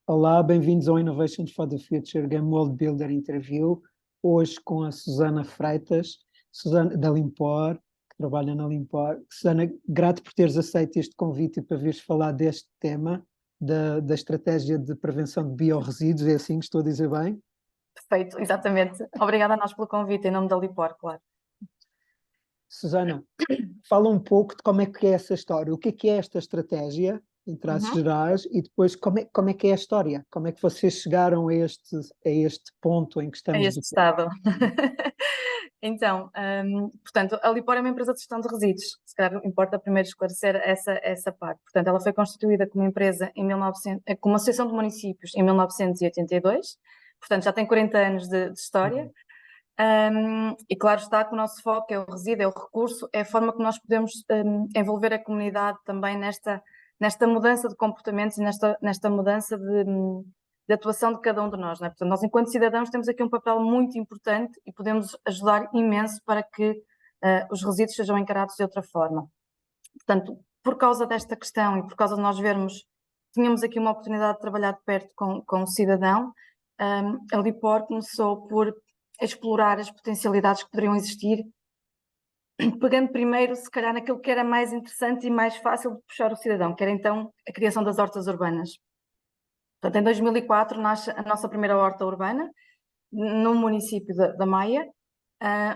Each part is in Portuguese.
Olá, bem-vindos ao Innovations for the Future Game World Builder Interview. Hoje com a Susana Freitas, Susana da Limpor, que trabalha na Limpor. Susana, grato por teres aceito este convite e para vires falar deste tema, da estratégia de prevenção de biorresíduos. É assim que estou a dizer bem? Perfeito, exatamente. Obrigada a nós pelo convite, em nome da Lipor, claro. Susana, fala um pouco de como é que é essa história. O que é esta estratégia, em traços gerais, e depois como é que é a história? Como é que vocês chegaram a este ponto em que É estamos? este estado. Então, portanto, a Lipor é uma empresa de gestão de resíduos. Se calhar importa primeiro esclarecer essa parte. Portanto, ela foi constituída como empresa como associação de municípios em 1982. Portanto, já tem 40 anos de história. E claro está que o nosso foco é o resíduo, é o recurso, é a forma que nós podemos envolver a comunidade também nesta mudança de comportamentos e nesta mudança de atuação de cada um de nós, não é? Portanto, nós enquanto cidadãos temos aqui um papel muito importante e podemos ajudar imenso para que os resíduos sejam encarados de outra forma. Portanto, por causa desta questão e por causa de nós vermos, tínhamos aqui uma oportunidade de trabalhar de perto com o cidadão, a Lipor começou por explorar as potencialidades que poderiam existir, pegando primeiro, se calhar, naquilo que era mais interessante e mais fácil de puxar o cidadão, que era então a criação das hortas urbanas. Portanto, em 2004 nasce a nossa primeira horta urbana, no município da Maia,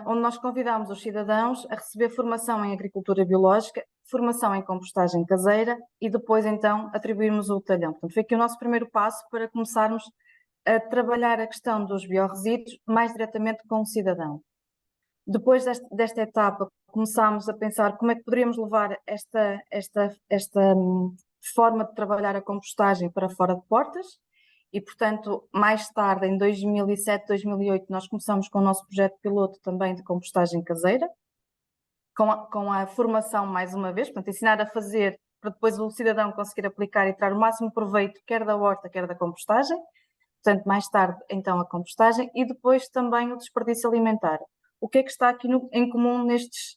onde nós convidámos os cidadãos a receber formação em agricultura biológica, formação em compostagem caseira e depois então atribuirmos o talhão. Portanto, foi aqui o nosso primeiro passo para começarmos a trabalhar a questão dos biorresíduos mais diretamente com o cidadão. Depois desta etapa, começámos a pensar como é que poderíamos levar esta forma de trabalhar a compostagem para fora de portas e, portanto, mais tarde, em 2007, 2008, nós começamos com o nosso projeto piloto também de compostagem caseira, com a formação mais uma vez, portanto, ensinar a fazer para depois o cidadão conseguir aplicar e tirar o máximo proveito, quer da horta, quer da compostagem. Portanto, mais tarde, então, a compostagem e depois também o desperdício alimentar. O que é que está aqui em comum nestes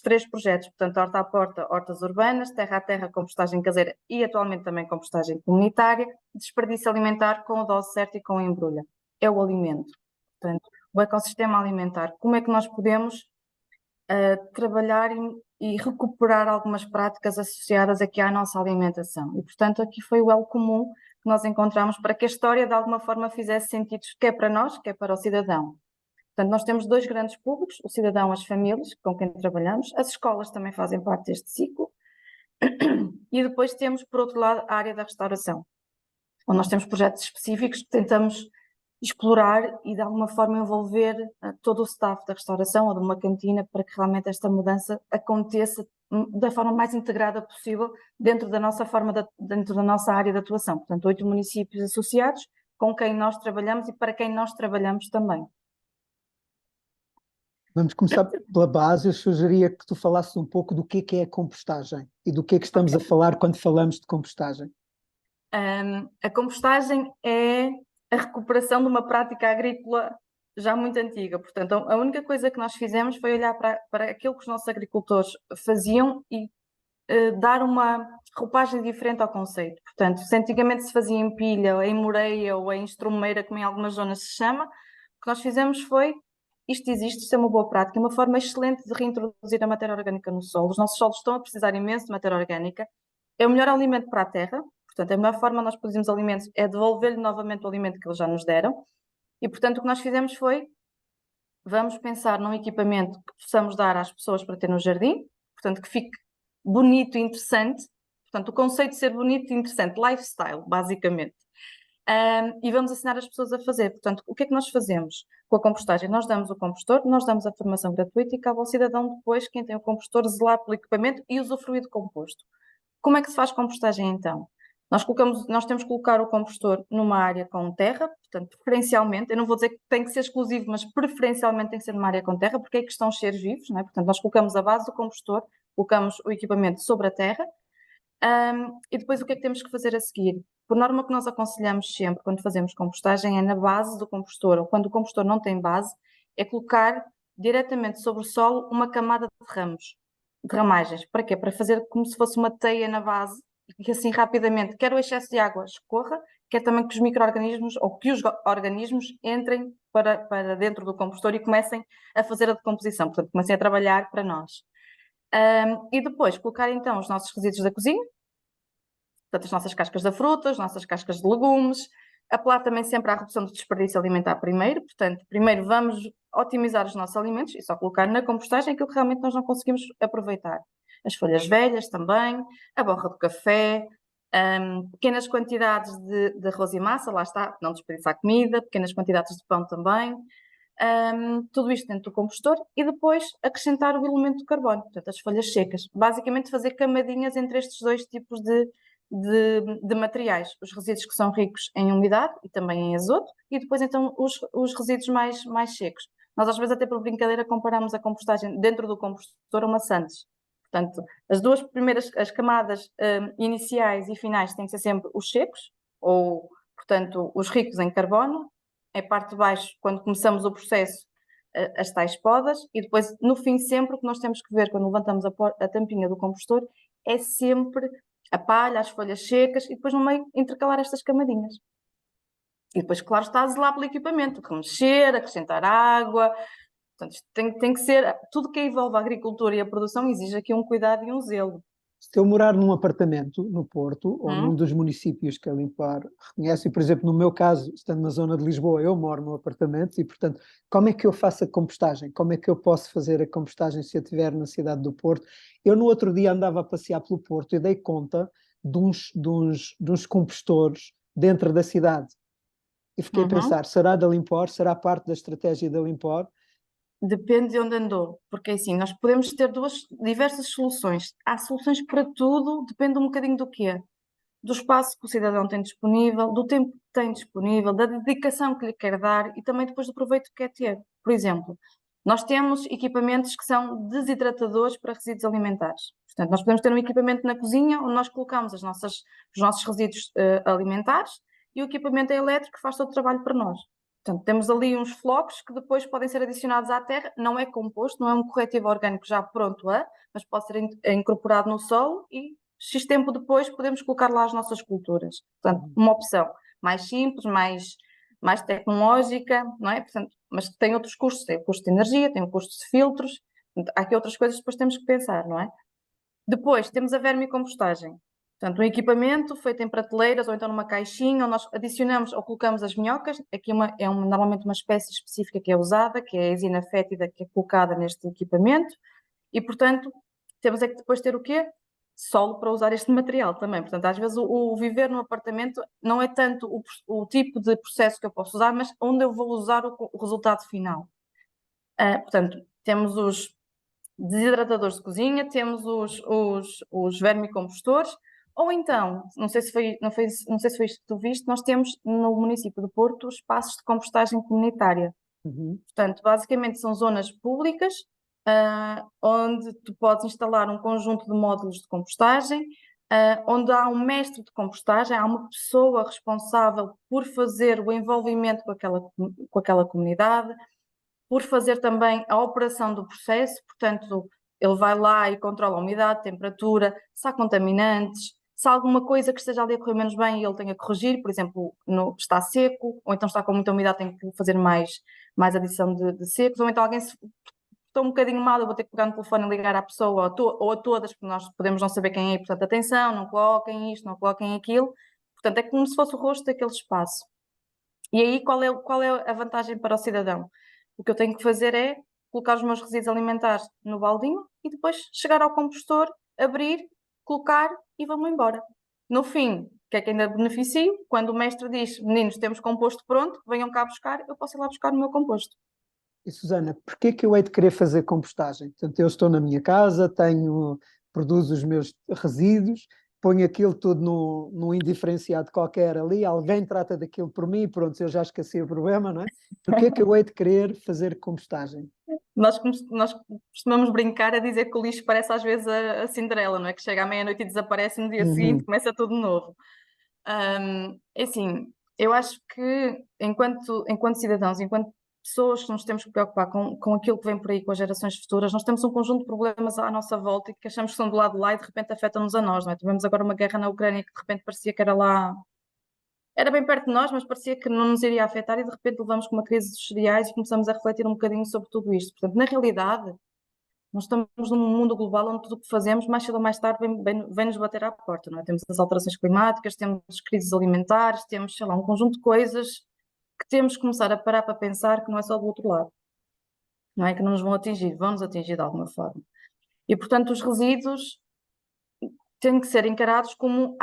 três projetos? Portanto, horta à porta, hortas urbanas, terra a terra, compostagem caseira e atualmente também compostagem comunitária, desperdício alimentar com a dose certa e com a embrulha. É o alimento. Portanto, o ecossistema alimentar. Como é que nós podemos trabalhar e recuperar algumas práticas associadas aqui à nossa alimentação? E, portanto, aqui foi o elo comum que nós encontramos para que a história de alguma forma fizesse sentido, quer para nós, quer para o cidadão. Portanto, nós temos dois grandes públicos, o cidadão, as famílias com quem trabalhamos, as escolas também fazem parte deste ciclo, e depois temos, por outro lado, a área da restauração, onde nós temos projetos específicos que tentamos explorar e de alguma forma envolver todo o staff da restauração ou de uma cantina para que realmente esta mudança aconteça da forma mais integrada possível dentro da nossa dentro da nossa área de atuação. Portanto, 8 municípios associados com quem nós trabalhamos e para quem nós trabalhamos também. Vamos começar pela base. Eu sugeria que tu falasses um pouco do que é a compostagem e do que é que estamos a falar quando falamos de compostagem. A compostagem é a recuperação de uma prática agrícola já muito antiga. Portanto, a única coisa que nós fizemos foi olhar para aquilo que os nossos agricultores faziam e dar uma roupagem diferente ao conceito. Portanto, se antigamente se fazia em pilha, ou em moreia ou em estrumeira, como em algumas zonas se chama, o que nós fizemos foi, isto existe, isto é uma boa prática, uma forma excelente de reintroduzir a matéria orgânica no solo. Os nossos solos estão a precisar imenso de matéria orgânica, é o melhor alimento para a terra, portanto, a melhor forma de nós produzirmos alimentos é devolver-lhe novamente o alimento que eles já nos deram, e portanto o que nós fizemos foi, vamos pensar num equipamento que possamos dar às pessoas para ter no jardim, portanto que fique bonito e interessante, portanto o conceito de ser bonito e interessante, lifestyle, basicamente. E vamos ensinar as pessoas a fazer. Portanto, o que é que nós fazemos com a compostagem? Nós damos o compostor, nós damos a formação gratuita e cabe ao cidadão depois, quem tem o compostor, zelar pelo equipamento e usufruir do composto. Como é que se faz compostagem então? Nós temos que colocar o compostor numa área com terra, portanto, preferencialmente, eu não vou dizer que tem que ser exclusivo, mas preferencialmente tem que ser numa área com terra, porque é que estão os seres vivos, não é? Portanto, nós colocamos a base do compostor, colocamos o equipamento sobre a terra, e depois o que é que temos que fazer a seguir? Por norma, o que nós aconselhamos sempre quando fazemos compostagem é na base do compostor, ou quando o compostor não tem base, é colocar diretamente sobre o solo uma camada de ramos, de ramagens. Para quê? Para fazer como se fosse uma teia na base que assim rapidamente, quer o excesso de água escorra, quer também que os micro-organismos ou que os organismos entrem para dentro do compostor e comecem a fazer a decomposição, portanto, comecem a trabalhar para nós. E depois colocar então os nossos resíduos da cozinha, portanto, as nossas cascas da fruta, as nossas cascas de legumes, apelar também sempre à redução do desperdício alimentar primeiro, portanto, primeiro vamos otimizar os nossos alimentos e só colocar na compostagem aquilo que realmente nós não conseguimos aproveitar. As folhas velhas também, a borra do café, pequenas quantidades de arroz e massa, lá está, não desperdiçar comida, pequenas quantidades de pão também, tudo isto dentro do compostor e depois acrescentar o elemento de carbono, portanto as folhas secas. Basicamente fazer camadinhas entre estes dois tipos de materiais, os resíduos que são ricos em umidade e também em azoto, e depois então os resíduos mais secos. Nós às vezes até por brincadeira comparamos a compostagem dentro do compostor a uma sandes. Portanto, as duas primeiras, as camadas iniciais e finais têm que ser sempre os secos, ou, portanto, os ricos em carbono, a parte de baixo, quando começamos o processo, as tais podas, e depois, no fim, sempre o que nós temos que ver quando levantamos a tampinha do compostor é sempre a palha, as folhas secas, e depois no meio intercalar estas camadinhas. E depois, claro, está a zelar pelo equipamento, remexer, acrescentar água. Portanto, isto tem que ser, tudo que envolve a agricultura e a produção exige aqui um cuidado e um zelo. Se eu morar num apartamento no Porto, ou num dos municípios que a Limpar reconhece, e por exemplo, no meu caso, estando na zona de Lisboa, eu moro num apartamento e, portanto, como é que eu faço a compostagem? Como é que eu posso fazer a compostagem se eu estiver na cidade do Porto? Eu no outro dia andava a passear pelo Porto e dei conta de uns compostores dentro da cidade. E fiquei a pensar, será da Limpar? Será parte da estratégia da Limpar? Depende de onde andou, porque assim, nós podemos ter diversas soluções. Há soluções para tudo, depende um bocadinho do quê? Do espaço que o cidadão tem disponível, do tempo que tem disponível, da dedicação que lhe quer dar e também depois do proveito que quer ter. Por exemplo, nós temos equipamentos que são desidratadores para resíduos alimentares. Portanto, nós podemos ter um equipamento na cozinha onde nós colocamos os nossos resíduos alimentares e o equipamento é elétrico que faz todo o trabalho para nós. Portanto, temos ali uns flocos que depois podem ser adicionados à terra, não é composto, não é um corretivo orgânico já pronto mas pode ser incorporado no solo e X tempo depois podemos colocar lá as nossas culturas. Portanto, uma opção mais simples, mais tecnológica, não é? Portanto, mas tem outros custos, tem o custo de energia, tem o custo de filtros, portanto, há aqui outras coisas que depois temos que pensar, não é? Depois temos a vermicompostagem. Portanto, um equipamento feito em prateleiras ou então numa caixinha, onde nós adicionamos ou colocamos as minhocas. Aqui normalmente uma espécie específica que é usada, que é a resina fétida, que é colocada neste equipamento. E, portanto, temos é que depois ter o quê? Solo para usar este material também. Portanto, às vezes o viver no apartamento não é tanto o tipo de processo que eu posso usar, mas onde eu vou usar o resultado final. Portanto, temos os desidratadores de cozinha, temos os vermicompostores, ou então, não sei se foi isto que tu viste, nós temos no município do Porto espaços de compostagem comunitária. Portanto, basicamente são zonas públicas, onde tu podes instalar um conjunto de módulos de compostagem, onde há um mestre de compostagem, há uma pessoa responsável por fazer o envolvimento com aquela comunidade, por fazer também a operação do processo, portanto, ele vai lá e controla a umidade, temperatura, se há contaminantes, se há alguma coisa que esteja ali a correr menos bem e ele tem a corrigir, por exemplo, está seco, ou então está com muita umidade, tem que fazer mais adição de secos, ou então alguém se estou um bocadinho mal, eu vou ter que pegar no telefone e ligar à pessoa ou a todas, porque nós podemos não saber quem é, portanto, atenção, não coloquem isto, não coloquem aquilo. Portanto, é como se fosse o rosto daquele espaço. E aí, qual é a vantagem para o cidadão? O que eu tenho que fazer é colocar os meus resíduos alimentares no baldinho e depois chegar ao compostor, abrir, colocar e vamos embora. No fim, o que é que ainda beneficio? Quando o mestre diz, meninos, temos composto pronto, venham cá buscar, eu posso ir lá buscar o meu composto. E Susana, porquê que eu hei de querer fazer compostagem? Portanto, eu estou na minha casa, produzo os meus resíduos, ponho aquilo tudo num indiferenciado qualquer ali, alguém trata daquilo por mim e pronto, eu já esqueci o problema, não é? Porquê que eu hei de querer fazer compostagem? Nós costumamos brincar a dizer que o lixo parece às vezes a Cinderela, não é? Que chega à meia-noite e desaparece e no dia seguinte começa tudo de novo. É assim, eu acho que enquanto cidadãos, enquanto pessoas que nos temos que preocupar com aquilo que vem por aí, com as gerações futuras. Nós temos um conjunto de problemas à nossa volta e que achamos que são do lado de lá e de repente afetam-nos a nós, não é? Tivemos agora uma guerra na Ucrânia que de repente parecia que era lá, era bem perto de nós, mas parecia que não nos iria afetar e de repente levamos com uma crise dos cereais e começamos a refletir um bocadinho sobre tudo isto. Portanto, na realidade, nós estamos num mundo global onde tudo o que fazemos, mais cedo ou mais tarde, vem-nos bater à porta, não é? Temos as alterações climáticas, temos crises alimentares, temos, sei lá, um conjunto de coisas que temos que começar a parar para pensar que não é só do outro lado, não é? Que não nos vão nos atingir de alguma forma. E, portanto, os resíduos têm que ser encarados como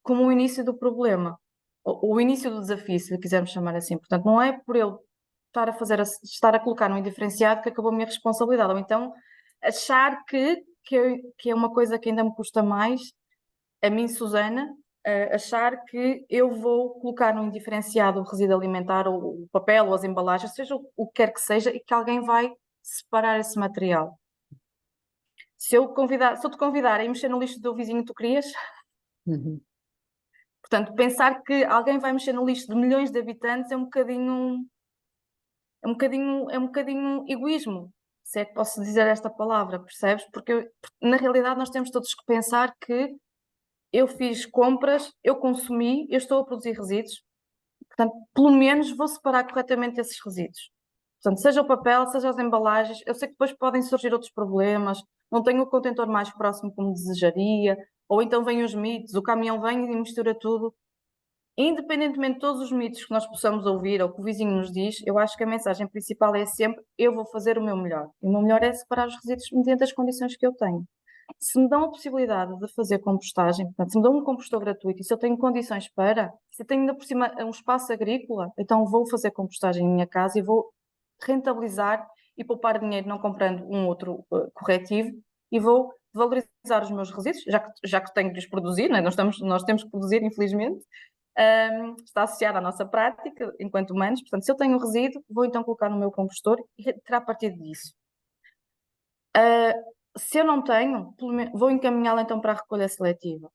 o início do problema, ou o início do desafio, se quisermos chamar assim. Portanto, não é por eu estar a colocar no indiferenciado que acabou a minha responsabilidade, ou então achar que é uma coisa que ainda me custa mais, a mim, Susana, achar que eu vou colocar no indiferenciado o resíduo alimentar, ou o papel, ou as embalagens, seja o que quer que seja, e que alguém vai separar esse material. Se eu te convidar a ir mexer no lixo do vizinho que tu querias, Uhum. portanto, pensar que alguém vai mexer no lixo de milhões de habitantes é um bocadinho egoísmo, se é que posso dizer esta palavra, percebes? Porque na realidade nós temos todos que pensar que eu fiz compras, eu consumi, eu estou a produzir resíduos, portanto, pelo menos vou separar corretamente esses resíduos. Portanto, seja o papel, seja as embalagens, eu sei que depois podem surgir outros problemas, não tenho o contentor mais próximo como desejaria, ou então vêm os mitos, o caminhão vem e mistura tudo. Independentemente de todos os mitos que nós possamos ouvir ou que o vizinho nos diz, eu acho que a mensagem principal é sempre: eu vou fazer o meu melhor. E o meu melhor é separar os resíduos mediante as condições que eu tenho. Se me dão a possibilidade de fazer compostagem, portanto, se me dão um compostor gratuito e se eu tenho condições para, se eu tenho ainda por cima um espaço agrícola, então vou fazer compostagem em minha casa e vou rentabilizar e poupar dinheiro não comprando um outro corretivo e vou valorizar os meus resíduos, já que tenho de os produzir, não é? Nós temos que produzir, infelizmente, está associada à nossa prática enquanto humanos. Portanto, se eu tenho um resíduo, vou então colocar no meu compostor e terá partido disso. Se eu não tenho, vou encaminhá-lo então para a recolha seletiva.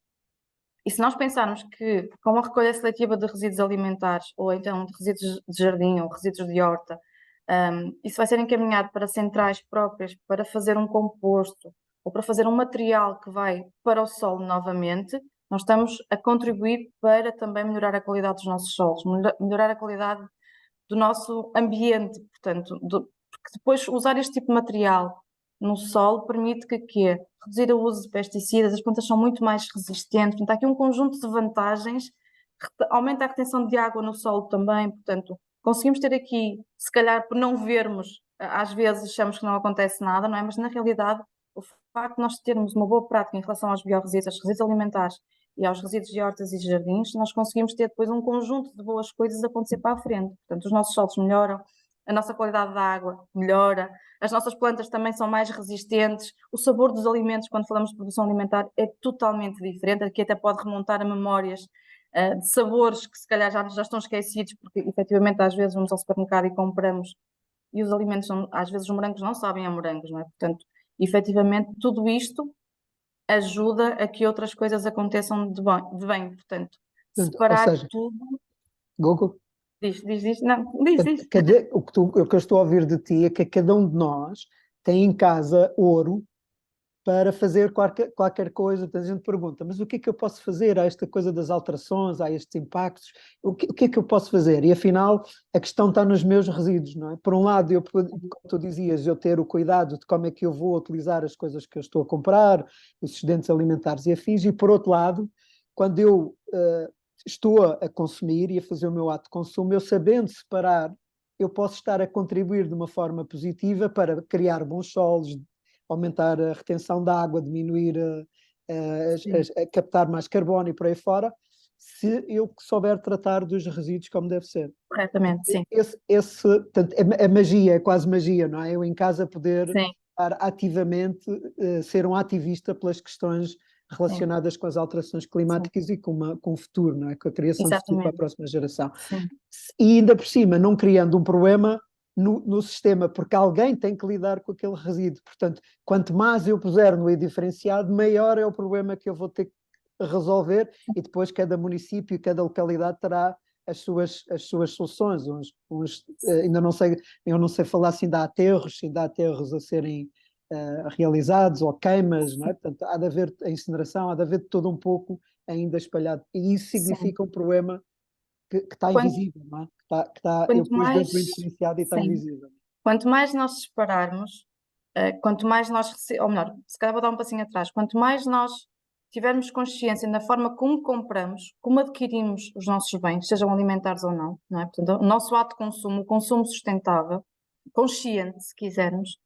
E se nós pensarmos que com a recolha seletiva de resíduos alimentares, ou então de resíduos de jardim, ou resíduos de horta, isso vai ser encaminhado para centrais próprias para fazer um composto, ou para fazer um material que vai para o solo novamente, nós estamos a contribuir para também melhorar a qualidade dos nossos solos, melhorar a qualidade do nosso ambiente, portanto, porque depois usar este tipo de material no solo permite que reduzir o uso de pesticidas, as plantas são muito mais resistentes, portanto, há aqui um conjunto de vantagens, aumenta a retenção de água no solo também, portanto, conseguimos ter aqui, se calhar por não vermos, às vezes achamos que não acontece nada, não é? Mas na realidade, o facto de nós termos uma boa prática em relação aos biorresíduos, aos resíduos alimentares e aos resíduos de hortas e jardins, nós conseguimos ter depois um conjunto de boas coisas a acontecer para a frente. Portanto, os nossos solos melhoram, a nossa qualidade da água melhora, as nossas plantas também são mais resistentes, o sabor dos alimentos, quando falamos de produção alimentar, é totalmente diferente, aqui até pode remontar a memórias de sabores que se calhar já estão esquecidos, porque efetivamente às vezes vamos ao supermercado e compramos, e os alimentos, às vezes os morangos não sabem a morangos, não é? Portanto, efetivamente tudo isto ajuda a que outras coisas aconteçam de bem. Portanto, Portanto, ou separar seja, tudo. Google, Diz, não, diz. o que eu estou a ouvir de ti é que cada um de nós tem em casa ouro para fazer qualquer coisa. A gente pergunta, mas o que é que eu posso fazer a esta coisa das alterações, a estes impactos? O que é que eu posso fazer? E afinal, a questão está nos meus resíduos, não é? Por um lado, como tu dizias, eu ter o cuidado de como é que eu vou utilizar as coisas que eu estou a comprar, os excedentes alimentares e afins, e por outro lado, quando eu estou a consumir e a fazer o meu ato de consumo, eu sabendo separar, eu posso estar a contribuir de uma forma positiva para criar bons solos, aumentar a retenção da água, diminuir, a captar mais carbono e por aí fora, se eu souber tratar dos resíduos como deve ser. Corretamente, sim. Portanto, a magia, é quase magia, não é? Eu em casa poder Sim. estar ativamente, ser um ativista pelas questões relacionadas com as alterações climáticas e com o futuro, não é? Com a criação de futuro para a próxima geração. Sim. E ainda por cima, não criando um problema no sistema, porque alguém tem que lidar com aquele resíduo. Portanto, quanto mais eu puser no indiferenciado, maior é o problema que eu vou ter que resolver, e depois cada município, cada localidade terá as suas soluções. Ainda não sei, eu não sei falar se ainda há aterros a serem realizados ou queimas, não é? Portanto, há de haver a incineração, há de haver tudo um pouco ainda espalhado. E isso Sim. significa um problema que está Quanto, invisível, não é? Eu quanto pus mais, dentro influenciado e está sim, invisível. quanto mais nós separarmos, quanto mais nós, ou melhor, se calhar vou dar um passinho atrás, quanto mais nós tivermos consciência na forma como compramos, como adquirimos os nossos bens, sejam alimentares ou não, não é? Portanto, o nosso ato de consumo, o consumo sustentável, consciente, se quisermos,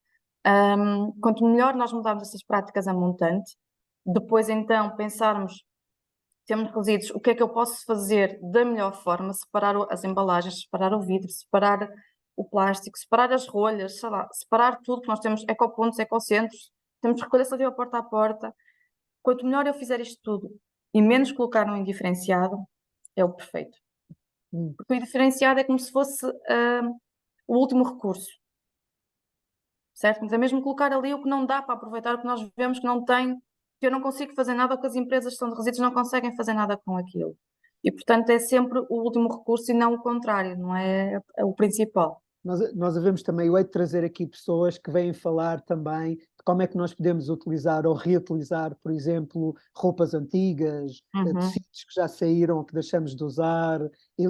quanto melhor nós mudarmos essas práticas a montante, depois então pensarmos, temos resíduos, o que é que eu posso fazer da melhor forma, separar as embalagens, separar o vidro, separar o plástico, separar as rolhas, sei lá, separar tudo, que nós temos ecopontos, ecocentros, temos recolha seletiva porta a porta. Quanto melhor eu fizer isto tudo e menos colocar no indiferenciado, é o perfeito. Hum. Porque o indiferenciado é como se fosse o último recurso, certo? Mas é mesmo colocar ali o que não dá para aproveitar, o que nós vemos que não tem, que eu não consigo fazer nada, ou que as empresas que estão de resíduos não conseguem fazer nada com aquilo. E, portanto, é sempre o último recurso e não o contrário, não é o principal. Nós havemos também, eu hei de trazer aqui pessoas que vêm falar também de como é que nós podemos utilizar ou reutilizar, por exemplo, roupas antigas, Uhum, tecidos que já saíram ou que deixamos de usar,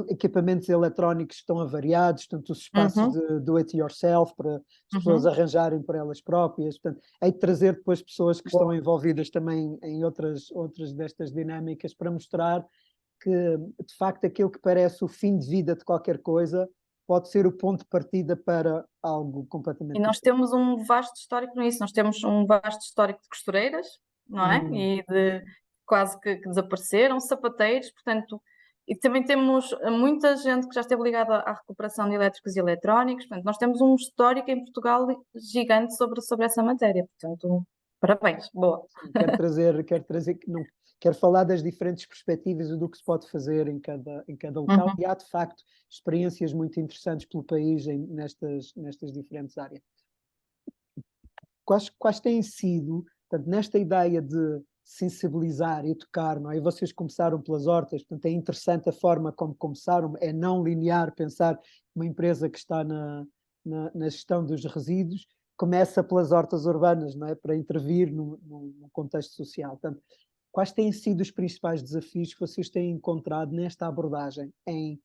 equipamentos eletrónicos que estão avariados, portanto, os espaços uhum, de do it yourself para as pessoas uhum. arranjarem por elas próprias. Portanto, hei de trazer depois pessoas que estão Boa. envolvidas também em outras destas dinâmicas para mostrar que, de facto, aquilo que parece o fim de vida de qualquer coisa pode ser o ponto de partida para algo E completamente nós diferente. temos um vasto histórico nisso, nós temos um vasto histórico de costureiras, não é? Hum. E de quase que desapareceram, sapateiros, portanto, e também temos muita gente que já esteve ligada à recuperação de elétricos e eletrónicos, portanto, nós temos um histórico em Portugal gigante sobre essa matéria, portanto, parabéns, boa. Quero trazer que não quero falar das diferentes perspectivas e do que se pode fazer em cada local, Uhum. e há de facto experiências muito interessantes pelo país nestas diferentes áreas. Quais têm sido, portanto, nesta ideia de sensibilizar e tocar, não é? E vocês começaram pelas hortas, portanto é interessante a forma como começaram, é não linear, pensar uma empresa que está na gestão dos resíduos, começa pelas hortas urbanas, não é? Para intervir no contexto social. Portanto, quais têm sido os principais desafios que vocês têm encontrado nesta abordagem em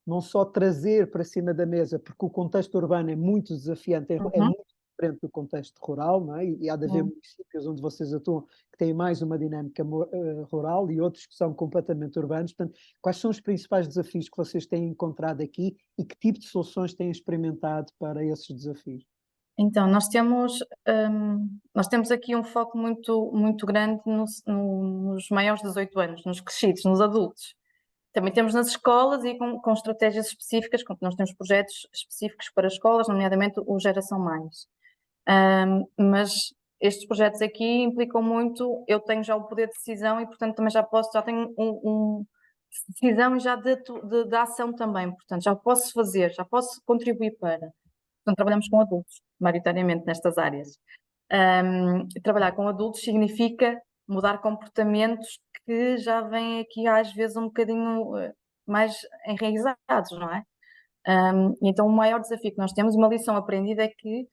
não só trazer para cima da mesa, porque o contexto urbano é muito desafiante, é Uhum. muito diferente do contexto rural, não é? E há de haver Uhum. municípios onde vocês atuam que têm mais uma dinâmica rural e outros que são completamente urbanos. Portanto, quais são os principais desafios que vocês têm encontrado aqui e que tipo de soluções têm experimentado para esses desafios? Então, nós temos aqui um foco muito, muito grande nos maiores de 18 anos, nos crescidos, nos adultos. Também temos nas escolas e com estratégias específicas, nós temos projetos específicos para escolas, nomeadamente o Geração Mais. Mas estes projetos aqui implicam muito, eu tenho já o poder de decisão e, portanto, também já tenho decisão e já de ação também, portanto, já posso fazer, já posso contribuir para. Portanto, trabalhamos com adultos, maioritariamente nestas áreas. Trabalhar com adultos significa mudar comportamentos que já vêm aqui às vezes um bocadinho mais enraizados, não é? Então o maior desafio que nós temos, uma lição aprendida é que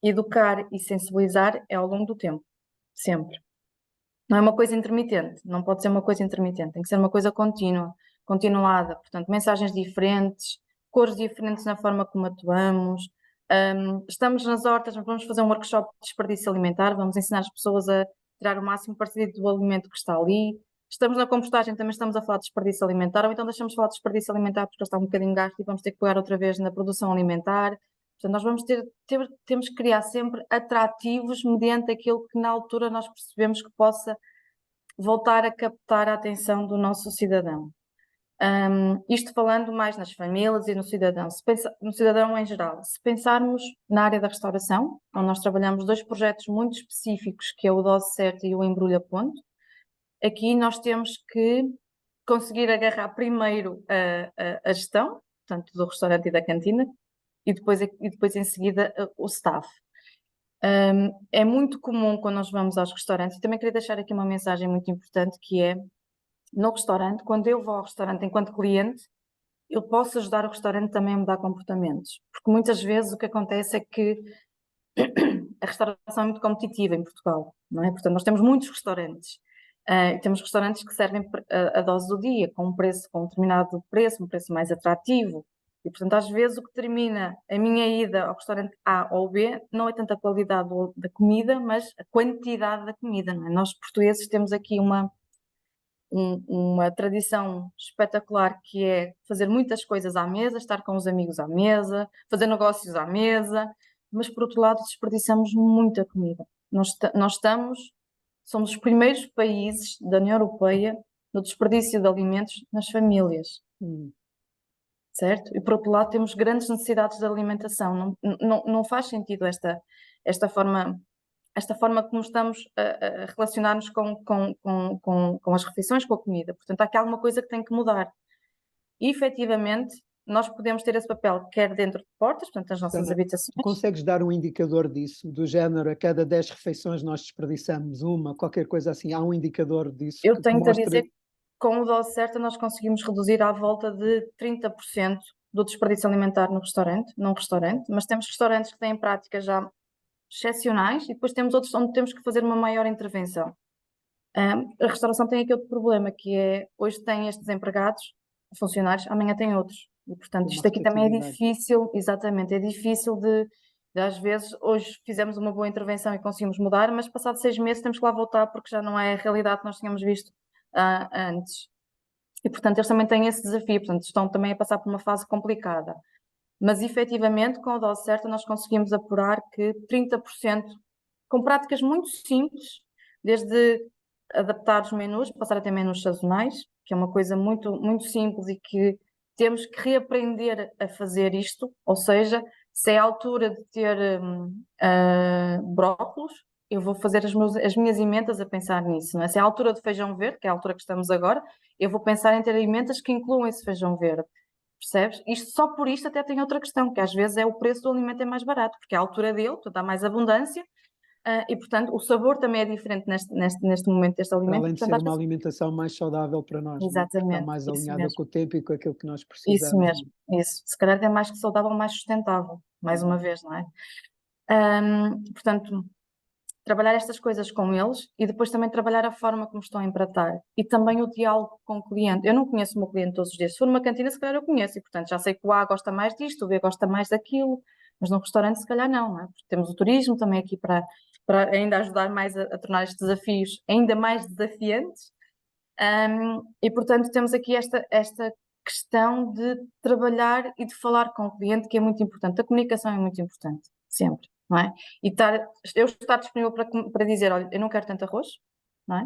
educar e sensibilizar é ao longo do tempo, sempre. Não é uma coisa intermitente, não pode ser uma coisa intermitente, tem que ser uma coisa contínua, continuada, portanto, mensagens diferentes, cores diferentes na forma como atuamos. Estamos nas hortas, vamos fazer um workshop de desperdício alimentar, vamos ensinar as pessoas a tirar o máximo partido do alimento que está ali. Estamos na compostagem, também estamos a falar de desperdício alimentar, ou então deixamos de falar de desperdício alimentar porque está um bocadinho gasto e vamos ter que pegar outra vez na produção alimentar. Portanto, nós temos que criar sempre atrativos mediante aquilo que na altura nós percebemos que possa voltar a captar a atenção do nosso cidadão. Isto falando mais nas famílias e no cidadão, no cidadão em geral. Se pensarmos na área da restauração, onde nós trabalhamos dois projetos muito específicos, que é o Dose Certa e o Embrulha Ponto, aqui nós temos que conseguir agarrar primeiro a gestão, portanto, do restaurante e da cantina, e depois em seguida o staff. É muito comum quando nós vamos aos restaurantes, e também queria deixar aqui uma mensagem muito importante, que é no restaurante, quando eu vou ao restaurante enquanto cliente, eu posso ajudar o restaurante também a mudar comportamentos. Porque muitas vezes o que acontece é que a restauração é muito competitiva em Portugal, não é? Portanto, nós temos muitos restaurantes. Temos restaurantes que servem a dose do dia, com um determinado preço, um preço mais atrativo. E, portanto, às vezes o que determina a minha ida ao restaurante A ou B não é tanto a qualidade da comida, mas a quantidade da comida, não é? Nós, portugueses, temos aqui uma tradição espetacular que é fazer muitas coisas à mesa, estar com os amigos à mesa, fazer negócios à mesa, mas por outro lado desperdiçamos muita comida. Nós somos os primeiros países da União Europeia no desperdício de alimentos nas famílias, certo? E por outro lado temos grandes necessidades de alimentação. Não faz sentido esta forma como estamos a relacionar-nos com as refeições, com a comida. Portanto, há aqui alguma coisa que tem que mudar. E, efetivamente, nós podemos ter esse papel, quer dentro de portas, portanto, nas nossas Susana, habitações. tu consegues dar um indicador disso, do género, a cada 10 refeições nós desperdiçamos uma, qualquer coisa assim, há um indicador disso Eu que tenho-te a mostre... dizer que com o dose certa nós conseguimos reduzir à volta de 30% do desperdício alimentar num restaurante, mas temos restaurantes que têm práticas já excepcionais e depois temos outros onde temos que fazer uma maior intervenção. A restauração tem aqui outro problema, que é, hoje tem estes empregados, funcionários, amanhã tem outros. E, portanto, Uma isto aqui também é rotatividade. difícil, exatamente, é difícil de às vezes, hoje fizemos uma boa intervenção e conseguimos mudar, mas passado 6 meses temos que lá voltar porque já não é a realidade que nós tínhamos visto antes. E, portanto, eles também têm esse desafio, portanto, estão também a passar por uma fase complicada. Mas, efetivamente, com a dose certa, nós conseguimos apurar que 30%, com práticas muito simples, desde adaptar os menus, passar a ter menus sazonais, que é uma coisa muito, muito simples e que temos que reaprender a fazer isto, ou seja, se é a altura de ter brócolos, eu vou fazer as minhas emendas a pensar nisso, não é? Se é a altura de feijão verde, que é a altura que estamos agora, eu vou pensar em ter emendas que incluam esse feijão verde. Percebes? Isto, só por isto até tem outra questão, que às vezes é o preço do alimento é mais barato, porque é a altura dele, portanto há mais abundância, e portanto o sabor também é diferente neste momento deste Para alimento, além e, de portanto ser às uma vezes... alimentação mais saudável para nós, não é? Porque está Exatamente, mais isso alinhada mesmo, com o tempo e com aquilo que nós isso precisamos. mesmo, isso. Se calhar é mais que saudável, mais sustentável, mais uma vez, não é? Portanto, trabalhar estas coisas com eles e depois também trabalhar a forma como estão a empratar e também o diálogo com o cliente. Eu não conheço o meu cliente todos os dias. Se for numa cantina, se calhar eu conheço e, portanto, já sei que o A gosta mais disto, o B gosta mais daquilo, mas num restaurante, se calhar não, não é? Porque temos o turismo também aqui para ainda ajudar mais a tornar estes desafios ainda mais desafiantes. E, portanto, temos aqui esta questão de trabalhar e de falar com o cliente, que é muito importante. A comunicação é muito importante, sempre, não é? E eu estar disponível para dizer, olha, eu não quero tanto arroz, não é?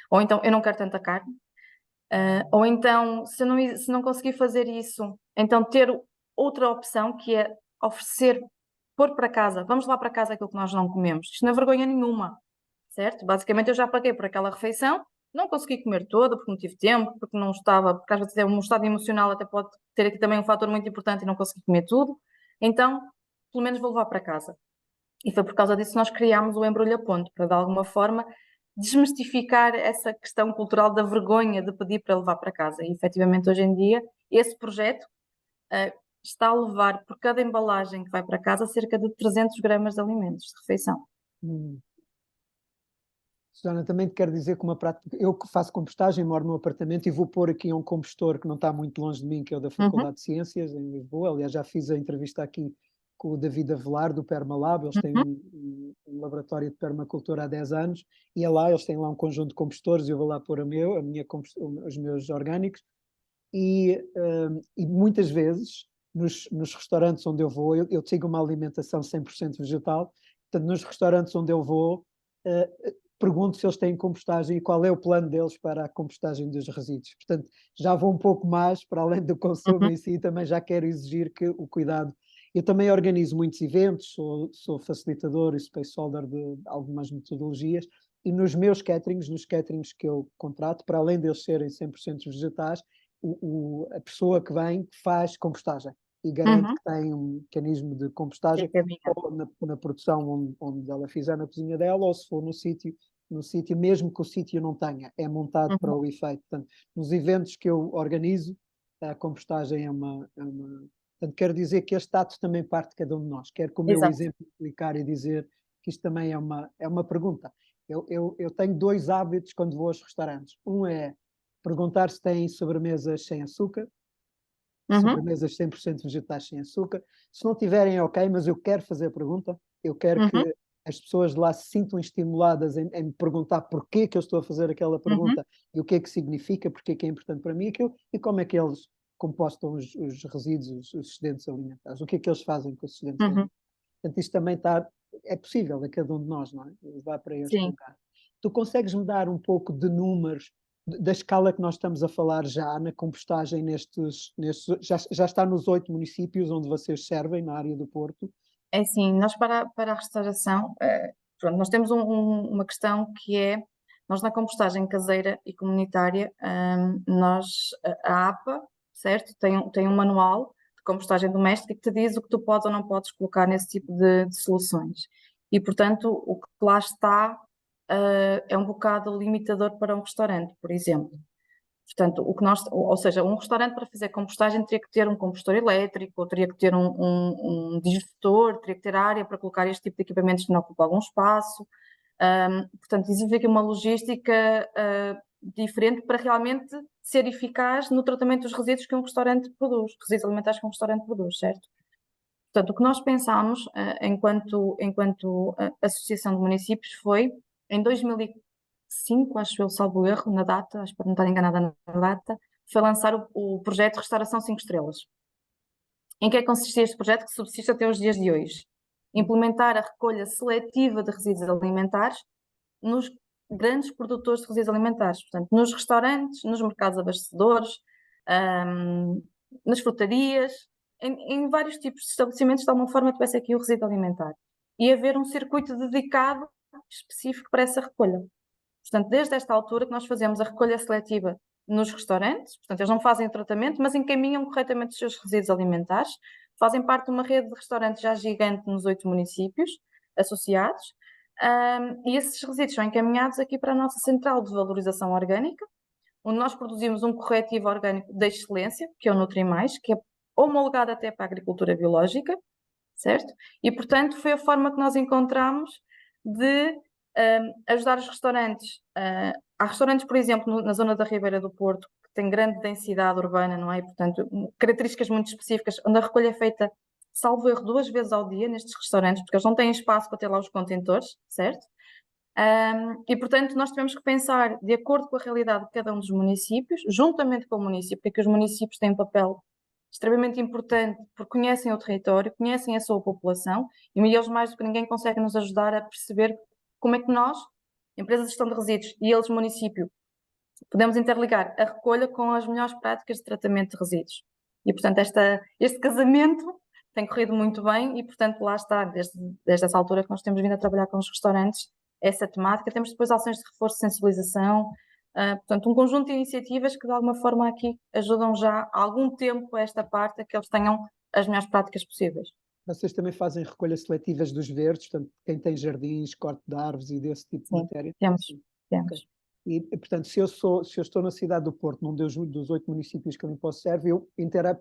Ou então, eu não quero tanta carne. Ou então, se não conseguir fazer isso, então ter outra opção, que é oferecer, pôr para casa, vamos lá para casa aquilo que nós não comemos. Isto não é vergonha nenhuma, certo? Basicamente, eu já paguei por aquela refeição, não consegui comer toda porque não tive tempo, porque não estava, porque às vezes é um estado emocional, até pode ter aqui também um fator muito importante e não consegui comer tudo. Então, pelo menos vou levar para casa. E foi por causa disso que nós criámos o Embrulha Ponto, para de alguma forma desmistificar essa questão cultural da vergonha de pedir para levar para casa. E efetivamente hoje em dia esse projeto está a levar por cada embalagem que vai para casa cerca de 300 gramas de alimentos de refeição. Susana, também te quero dizer que uma prática... Eu que faço compostagem, moro num apartamento e vou pôr aqui um compostor que não está muito longe de mim, que é o da Faculdade de Ciências, em Lisboa. Aliás, já fiz a entrevista aqui com o David Avelar, do Permalab. Eles têm um laboratório de permacultura há 10 anos e é lá, eles têm lá um conjunto de compostores e eu vou lá pôr os meus orgânicos. E muitas vezes, nos restaurantes onde eu vou, eu sigo uma alimentação 100% vegetal, portanto, nos restaurantes onde eu vou, pergunto se eles têm compostagem e qual é o plano deles para a compostagem dos resíduos. Portanto, já vou um pouco mais, para além do consumo em si, também já quero exigir que o cuidado... Eu também organizo muitos eventos, sou facilitador e space holder de algumas metodologias, e nos caterings que eu contrato, para além deles serem 100% vegetais, a pessoa que vem faz compostagem e garante que tem um mecanismo de compostagem ou na produção onde ela fizer na cozinha dela, ou se for no sítio no sítio, mesmo que o sítio não tenha, é montado para o efeito. Portanto, nos eventos que eu organizo, a compostagem Portanto, quero dizer que este ato também parte de cada um de nós. Quero, com o meu Exato. exemplo, explicar e dizer que isto também é uma pergunta. Eu tenho 2 hábitos quando vou aos restaurantes. Um é perguntar se têm sobremesas sem açúcar, sobremesas 100% vegetais sem açúcar. Se não tiverem, é ok, mas eu quero fazer a pergunta. Eu quero que as pessoas de lá se sintam estimuladas em me perguntar porquê que eu estou a fazer aquela pergunta e o que é que significa, porque é que é importante para mim aquilo e como é que eles compostam os resíduos, os excedentes alimentares, o que é que eles fazem com os excedentes alimentares. Portanto, isto também é possível a cada um de nós, não é? Levar para este Sim. lugar. Tu consegues-me dar um pouco de números da escala que nós estamos a falar já na compostagem já está nos 8 municípios onde vocês servem, na área do Porto? É assim, nós para a restauração, pronto, nós temos uma questão que é, nós na compostagem caseira e comunitária, a APA, certo, tem um manual de compostagem doméstica que te diz o que tu podes ou não podes colocar nesse tipo de soluções. E, portanto, o que lá está, é um bocado limitador para um restaurante, por exemplo. Portanto, ou seja, um restaurante para fazer compostagem teria que ter um compostor elétrico, ou teria que ter um digestor, teria que ter área para colocar este tipo de equipamentos que não ocupam algum espaço. Portanto, exige aqui uma logística diferente para realmente ser eficaz no tratamento dos resíduos que um restaurante produz, resíduos alimentares que um restaurante produz, certo? Portanto, o que nós pensámos, enquanto Associação de Municípios, foi, em 2005, acho eu, salvo erro, na data, espero não estar enganada na data, foi lançar o projeto Restauração 5 Estrelas. Em que é que consistia este projeto, que subsiste até os dias de hoje? Implementar a recolha seletiva de resíduos alimentares nos grandes produtores de resíduos alimentares, portanto, nos restaurantes, nos mercados abastecedores, nas frutarias, em vários tipos de estabelecimentos, de alguma forma tivesse aqui o resíduo alimentar. E haver um circuito dedicado específico para essa recolha. Portanto, desde esta altura que nós fazemos a recolha seletiva nos restaurantes, portanto, eles não fazem o tratamento, mas encaminham corretamente os seus resíduos alimentares, fazem parte de uma rede de restaurantes já gigante nos 8 municípios associados, e esses resíduos são encaminhados aqui para a nossa central de valorização orgânica, onde nós produzimos um corretivo orgânico de excelência, que é o Nutrimais, que é homologado até para a agricultura biológica, certo? E, portanto, foi a forma que nós encontramos de ajudar os restaurantes. Há restaurantes, por exemplo, na zona da Ribeira do Porto, que têm grande densidade urbana, não é? Portanto, características muito específicas, onde a recolha é feita, salvo erro, 2 vezes ao dia nestes restaurantes, porque eles não têm espaço para ter lá os contentores, certo? E, portanto, nós tivemos que pensar de acordo com a realidade de cada um dos municípios, juntamente com o município, porque os municípios têm um papel extremamente importante, porque conhecem o território, conhecem a sua população, e eles mais do que ninguém conseguem nos ajudar a perceber como é que nós, empresas de gestão de resíduos e eles, município, podemos interligar a recolha com as melhores práticas de tratamento de resíduos. E, portanto, este casamento tem corrido muito bem e, portanto, lá está, desde essa altura que nós temos vindo a trabalhar com os restaurantes, essa temática. Temos depois ações de reforço de sensibilização, portanto, um conjunto de iniciativas que, de alguma forma, aqui ajudam já há algum tempo a esta parte a que eles tenham as melhores práticas possíveis. Vocês também fazem recolhas seletivas dos verdes, portanto, quem tem jardins, corte de árvores e desse tipo de matéria? Temos. Okay. E, portanto, se eu estou na cidade do Porto, num dos 8 municípios que a Limpor serve, eu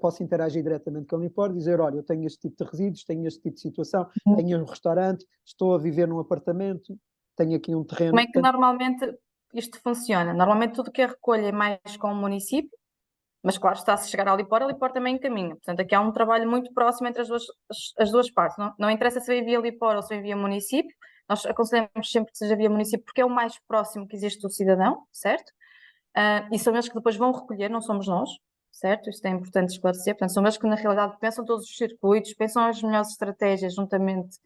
posso interagir diretamente com a Limpor e dizer, olha, eu tenho este tipo de resíduos, tenho este tipo de situação, tenho um restaurante, estou a viver num apartamento, tenho aqui um terreno... Como é que normalmente isto funciona? Normalmente tudo que é recolha é mais com o município, mas claro, está se chegar à Limpor, a Limpor também encaminha. Portanto, aqui há um trabalho muito próximo entre as duas partes. Não interessa se vem via Limpor ou se vem via município, nós aconselhamos sempre que seja via município porque é o mais próximo que existe do cidadão, certo? E são eles que depois vão recolher, não somos nós, certo? Isto é importante esclarecer. Portanto, são eles que na realidade pensam todos os circuitos, pensam as melhores estratégias juntamente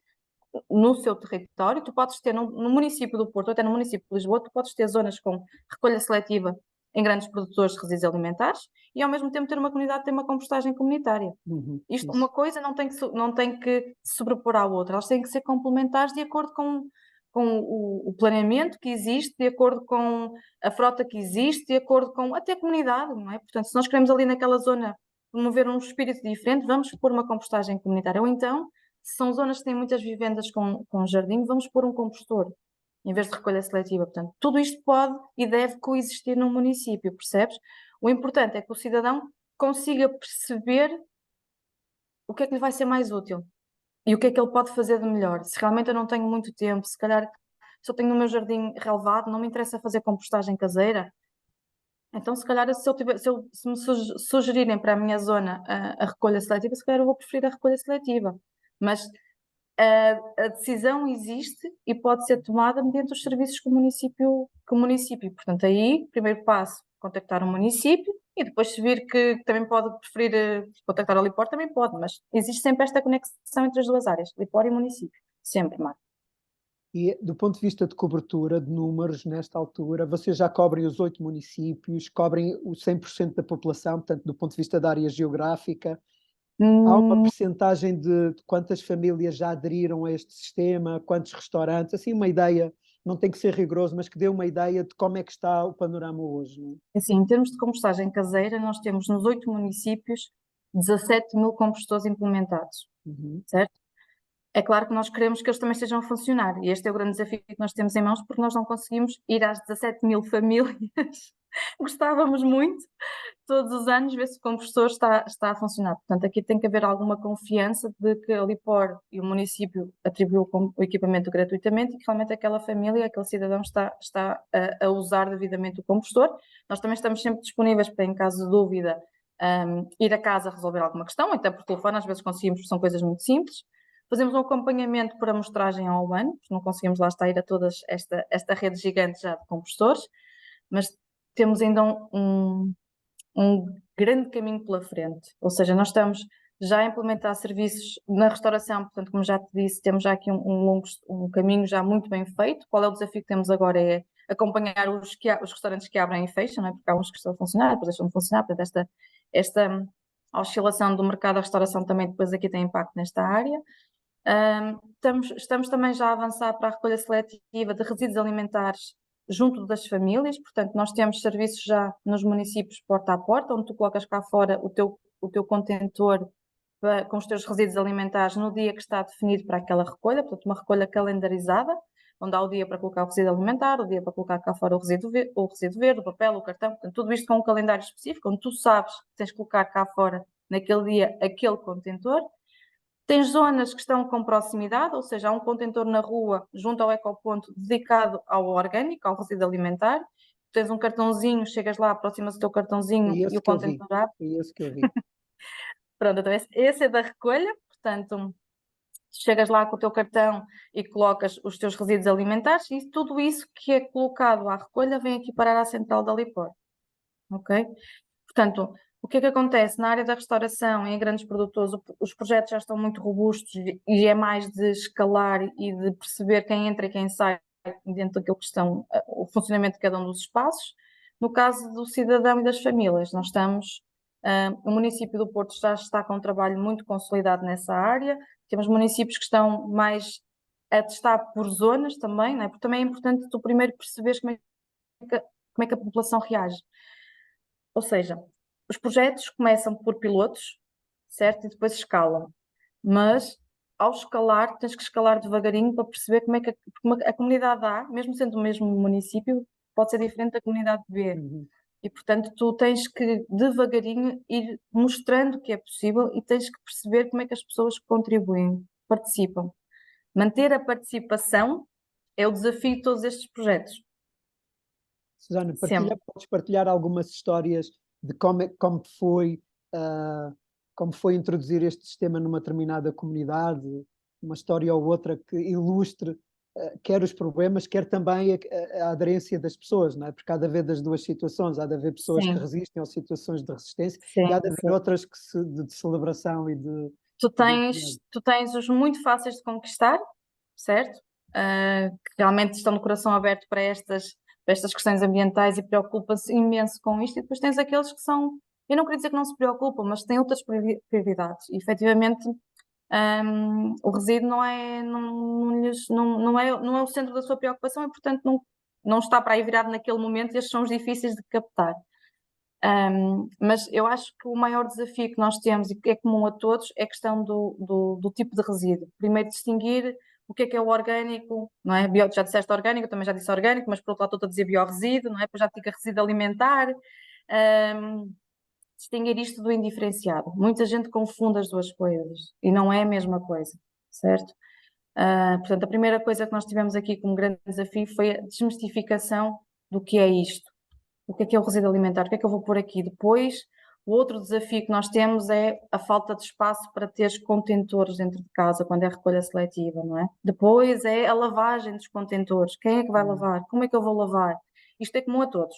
no seu território. Tu podes ter no município do Porto, ou até no município de Lisboa, tu podes ter zonas com recolha seletiva em grandes produtores de resíduos alimentares e ao mesmo tempo ter uma comunidade que tem uma compostagem comunitária. Uma coisa não tem que se sobrepor à outra, elas têm que ser complementares de acordo com o planeamento que existe, de acordo com a frota que existe, de acordo com até a comunidade, não é? Portanto, se nós queremos ali naquela zona promover um espírito diferente, vamos pôr uma compostagem comunitária. Ou então, se são zonas que têm muitas vivendas com jardim, vamos pôr um compostor. em vez de recolha seletiva. Portanto, tudo isto pode e deve coexistir num município, percebes? O importante é que o cidadão consiga perceber o que é que lhe vai ser mais útil e o que é que ele pode fazer de melhor. Se realmente eu não tenho muito tempo, se calhar se eu tenho no meu jardim relevado, não me interessa fazer compostagem caseira, então se calhar se me sugerirem para a minha zona a recolha seletiva, se calhar eu vou preferir a recolha seletiva. Mas a decisão existe e pode ser tomada mediante os serviços que o município. Portanto, aí, primeiro passo, contactar o município e depois se vir que também pode preferir contactar a Lipor, também pode, mas existe sempre esta conexão entre as duas áreas, Lipor e município. Sempre, Marco. E do ponto de vista de cobertura, de números, nesta altura, vocês já cobrem os 8 municípios, cobrem o 100% da população, portanto, do ponto de vista da área geográfica. Há uma percentagem de quantas famílias já aderiram a este sistema, quantos restaurantes, assim uma ideia, não tem que ser rigoroso, mas que dê uma ideia de como é que está o panorama hoje, não é? Assim, em termos de compostagem caseira, nós temos nos 8 municípios 17 mil compostores implementados, Uhum. certo? É claro que nós queremos que eles também estejam a funcionar e este é o grande desafio que nós temos em mãos porque nós não conseguimos ir às 17 mil famílias. Gostávamos muito, todos os anos, ver se o compostor está a funcionar. Portanto, aqui tem que haver alguma confiança de que a Lipor e o município atribuiu o equipamento gratuitamente e que realmente aquela família, aquele cidadão está a usar devidamente o compostor. Nós também estamos sempre disponíveis para, em caso de dúvida, ir a casa resolver alguma questão, ou até por telefone, às vezes conseguimos, porque são coisas muito simples. Fazemos um acompanhamento por amostragem ao ano, porque não conseguimos lá estar a ir a toda esta rede gigante já de compostores, mas temos ainda um grande caminho pela frente. Ou seja, nós estamos já a implementar serviços na restauração, portanto, como já te disse, temos já aqui um caminho já muito bem feito. Qual é o desafio que temos agora? É acompanhar os restaurantes que abrem e fecham, não é? Porque há uns que estão a funcionar, depois deixam de funcionar, portanto, esta oscilação do mercado da restauração também depois aqui tem impacto nesta área. Estamos também já a avançar para a recolha seletiva de resíduos alimentares junto das famílias, portanto, nós temos serviços já nos municípios porta a porta, onde tu colocas cá fora o teu contentor com os teus resíduos alimentares no dia que está definido para aquela recolha, portanto, uma recolha calendarizada, onde há o dia para colocar o resíduo alimentar, o dia para colocar cá fora o resíduo verde, o papel, o cartão, portanto, tudo isto com um calendário específico, onde tu sabes que tens que colocar cá fora, naquele dia, aquele contentor. Tens zonas que estão com proximidade, ou seja, há um contentor na rua junto ao ecoponto dedicado ao orgânico, ao resíduo alimentar. Tens um cartãozinho, chegas lá, aproximas o teu É cartãozinho e esse o que eu vi, contentor abre. é esse que eu vi. Pronto, então esse é da recolha, portanto, chegas lá com o teu cartão e colocas os teus resíduos alimentares e tudo isso que é colocado à recolha vem aqui parar à central da Lipor, ok? Portanto, o que é que acontece? Na área da restauração, em grandes produtores, os projetos já estão muito robustos e é mais de escalar e de perceber quem entra e quem sai dentro daquilo que estão, o funcionamento de cada um dos espaços. No caso do cidadão e das famílias, nós estamos, o município do Porto já está com um trabalho muito consolidado nessa área, temos municípios que estão mais a testar por zonas também, não é? Porque também é importante tu primeiro perceberes como é que a população reage. Ou seja, os projetos começam por pilotos, certo? E depois escalam. Mas, ao escalar, tens que escalar devagarinho para perceber como é que a comunidade A, mesmo sendo o mesmo município, pode ser diferente da comunidade B. Uhum. E, portanto, tu tens que devagarinho ir mostrando que é possível e tens que perceber como é que as pessoas contribuem, participam. Manter a participação é o desafio de todos estes projetos. Susana, Sempre. podes partilhar algumas histórias de ah, como foi introduzir este sistema numa determinada comunidade, uma história ou outra que ilustre quer os problemas, quer também a aderência das pessoas, não é? Porque há de haver das duas situações, há de haver pessoas que Sim, resistem ou situações de resistência e há sim, de haver sim. outras de celebração e Tu de tens, tu tens os muito fáceis de conquistar, certo? Que realmente estão de coração aberto para estas questões ambientais e preocupam-se imenso com isto, e depois tens aqueles que são, eu não queria dizer que não se preocupam, mas têm outras prioridades. E efetivamente, o resíduo não é o centro da sua preocupação e, portanto, não está para aí virado naquele momento e estes são os difíceis de captar. Mas eu acho que o maior desafio que nós temos e que é comum a todos é a questão do tipo de resíduo. Primeiro, distinguir o que é o orgânico, não é? Já disseste orgânico, eu também já disse orgânico, mas por outro lado estou a dizer biorresíduo, não é? Depois já fica resíduo alimentar. Distinguir isto do indiferenciado. Muita gente confunde as duas coisas e não é a mesma coisa, certo? Portanto, a primeira coisa que nós tivemos aqui como grande desafio foi a desmistificação do que é isto. O que é o resíduo alimentar? O que é que eu vou pôr aqui? Depois, o outro desafio que nós temos é a falta de espaço para teres contentores dentro de casa, quando é recolha seletiva, não é? Depois é a lavagem dos contentores. Quem é que vai lavar? Como é que eu vou lavar? Isto é comum a todos,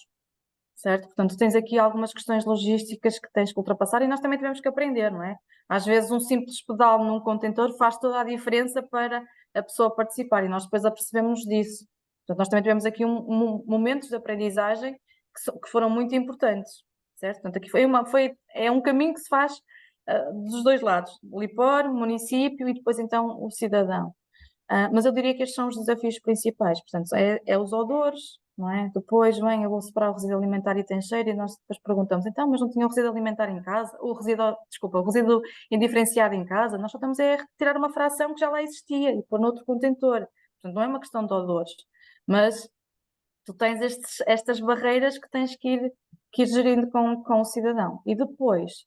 certo? Portanto, tens aqui algumas questões logísticas que tens que ultrapassar e nós também tivemos que aprender, não é? Às vezes um simples pedal num contentor faz toda a diferença para a pessoa participar e nós depois apercebemos disso. Portanto, nós também tivemos aqui momentos de aprendizagem que foram muito importantes, certo? Portanto, aqui é um caminho que se faz dos dois lados, o LIPOR, o município e depois então o cidadão. Mas eu diria que estes são os desafios principais, portanto, é os odores, não é? Depois vem, eu vou separar o resíduo alimentar e tem cheiro, e nós depois perguntamos, então, mas não tinha o resíduo alimentar em casa? O resíduo indiferenciado em casa? Nós só estamos a retirar uma fração que já lá existia e pôr noutro contentor. Portanto, não é uma questão de odores, mas tu tens estas barreiras que tens que ir gerindo com o cidadão. E depois,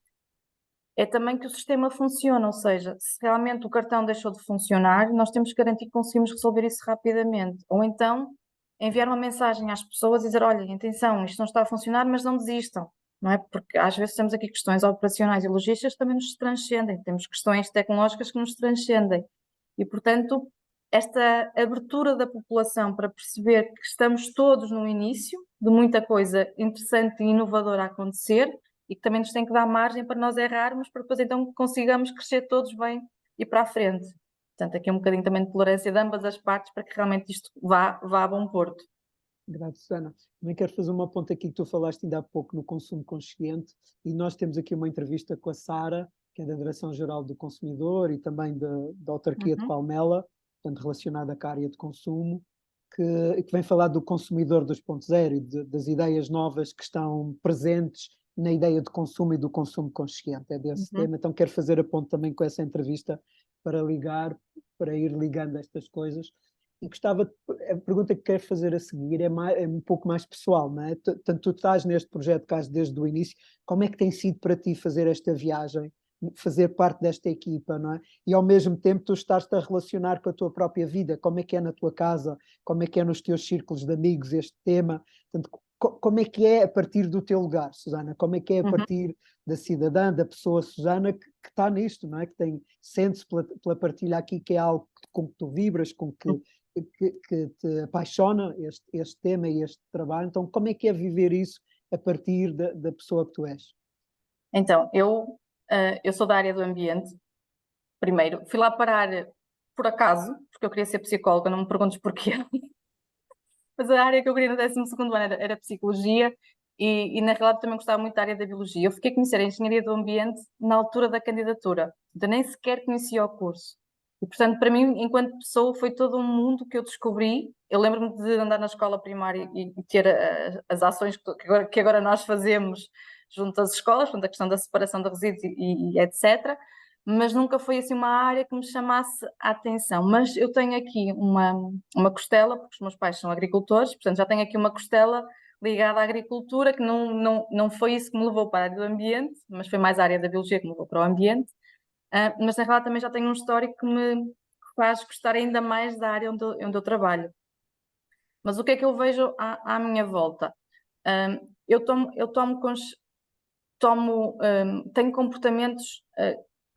é também que o sistema funciona, ou seja, se realmente o cartão deixou de funcionar, nós temos que garantir que conseguimos resolver isso rapidamente. Ou então, enviar uma mensagem às pessoas e dizer, olha, atenção, isto não está a funcionar, mas não desistam, não é? Porque às vezes temos aqui questões operacionais e logísticas que também nos transcendem, temos questões tecnológicas que nos transcendem. E, portanto, esta abertura da população para perceber que estamos todos no início de muita coisa interessante e inovadora a acontecer, e que também nos tem que dar margem para nós errarmos, para depois então consigamos crescer todos bem e para a frente. Portanto, aqui um bocadinho também de tolerância de ambas as partes para que realmente isto vá a bom porto. Graças, Susana. Também quero fazer uma ponta aqui que tu falaste ainda há pouco no consumo consciente, e nós temos aqui uma entrevista com a Sara, que é da Direção-Geral do Consumidor e também da Autarquia de Palmela, portanto relacionada com a área de consumo, que vem falar do consumidor 2.0 e das ideias novas que estão presentes na ideia de consumo e do consumo consciente. É desse tema, então quero fazer a ponte também com essa entrevista para ir ligando estas coisas. E gostava, a pergunta que quero fazer a seguir é um pouco mais pessoal, não é? Tanto tu estás neste projeto quase desde o início, como é que tem sido para ti fazer esta viagem, fazer parte desta equipa, não é? E ao mesmo tempo tu estás-te a relacionar com a tua própria vida, como é que é na tua casa, como é que é nos teus círculos de amigos este tema, portanto, como é que é a partir do teu lugar, Susana? Como é que é a partir da cidadã, da pessoa Susana que está nisto, não é? Que sente-se pela partilha aqui que é algo com que tu vibras, com que te apaixona este tema e este trabalho. Então, como é que é viver isso a partir da pessoa que tu és? Então, eu sou da área do ambiente. Primeiro, fui lá parar por acaso, porque eu queria ser psicóloga, não me perguntes porquê. Mas a área que eu queria no 12º ano era psicologia e na realidade também gostava muito da área da biologia. Eu fiquei a conhecer a engenharia do ambiente na altura da candidatura. Eu nem sequer conhecia o curso. E, portanto, para mim, enquanto pessoa, foi todo um mundo que eu descobri. Eu lembro-me de andar na escola primária e ter as ações que agora nós fazemos junto às escolas, junto à questão da separação de resíduos e etc. Mas nunca foi assim uma área que me chamasse a atenção. Mas eu tenho aqui uma costela, porque os meus pais são agricultores, portanto já tenho aqui uma costela ligada à agricultura, que não foi isso que me levou para a área do ambiente, mas foi mais a área da biologia que me levou para o ambiente. Mas na realidade também já tenho um histórico que me faz gostar ainda mais da área onde eu trabalho. Mas o que é que eu vejo à minha volta? Tenho comportamentos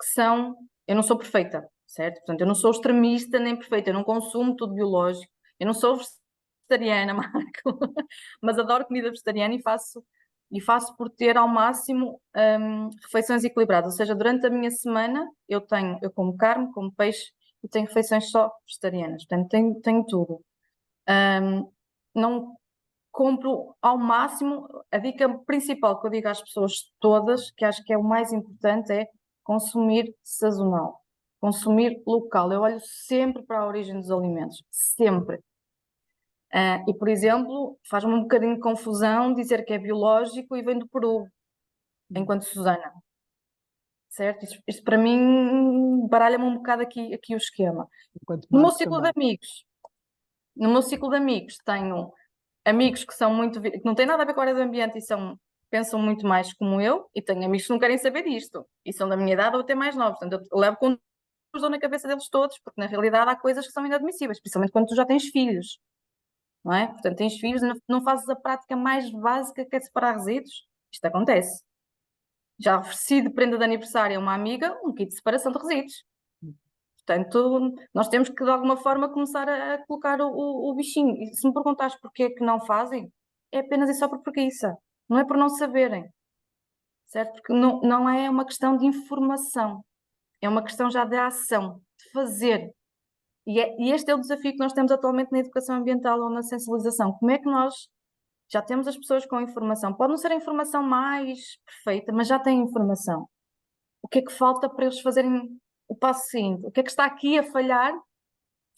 que são... Eu não sou perfeita, certo? Portanto, eu não sou extremista nem perfeita, eu não consumo tudo biológico, eu não sou vegetariana, Marco, mas adoro comida vegetariana e faço por ter ao máximo refeições equilibradas. Ou seja, durante a minha semana eu como carne, como peixe e tenho refeições só vegetarianas. Portanto, tenho tudo. Não compro ao máximo. A dica principal que eu digo às pessoas todas, que acho que é o mais importante, é consumir sazonal, consumir local. Eu olho sempre para a origem dos alimentos, sempre. E, por exemplo, faz-me um bocadinho de confusão dizer que é biológico e vem do Peru, enquanto Susana. certo? Isto para mim baralha-me um bocado aqui o esquema. Enquanto No meu marco ciclo de também. amigos, tenho amigos que são muito, que não têm nada a ver com a área do ambiente e pensam muito mais como eu, e tenho amigos que não querem saber disto, e são da minha idade ou até mais novos, portanto eu levo com os dou na cabeça deles todos, porque na realidade há coisas que são inadmissíveis, principalmente quando tu já tens filhos, não é? Portanto, tens filhos, não fazes a prática mais básica que é separar resíduos. Isto acontece. Já ofereci de prenda de aniversário a uma amiga um kit de separação de resíduos. Portanto, nós temos que de alguma forma começar a colocar o bichinho. E se me perguntares porquê é que não fazem, é apenas e só por preguiça. Não é por não saberem, certo? Porque não é uma questão de informação, é uma questão já de ação, de fazer. E este é o desafio que nós temos atualmente na educação ambiental ou na sensibilização. Como é que nós já temos as pessoas com informação? Pode não ser a informação mais perfeita, mas já têm informação. O que é que falta para eles fazerem o passo seguinte? O que é que está aqui a falhar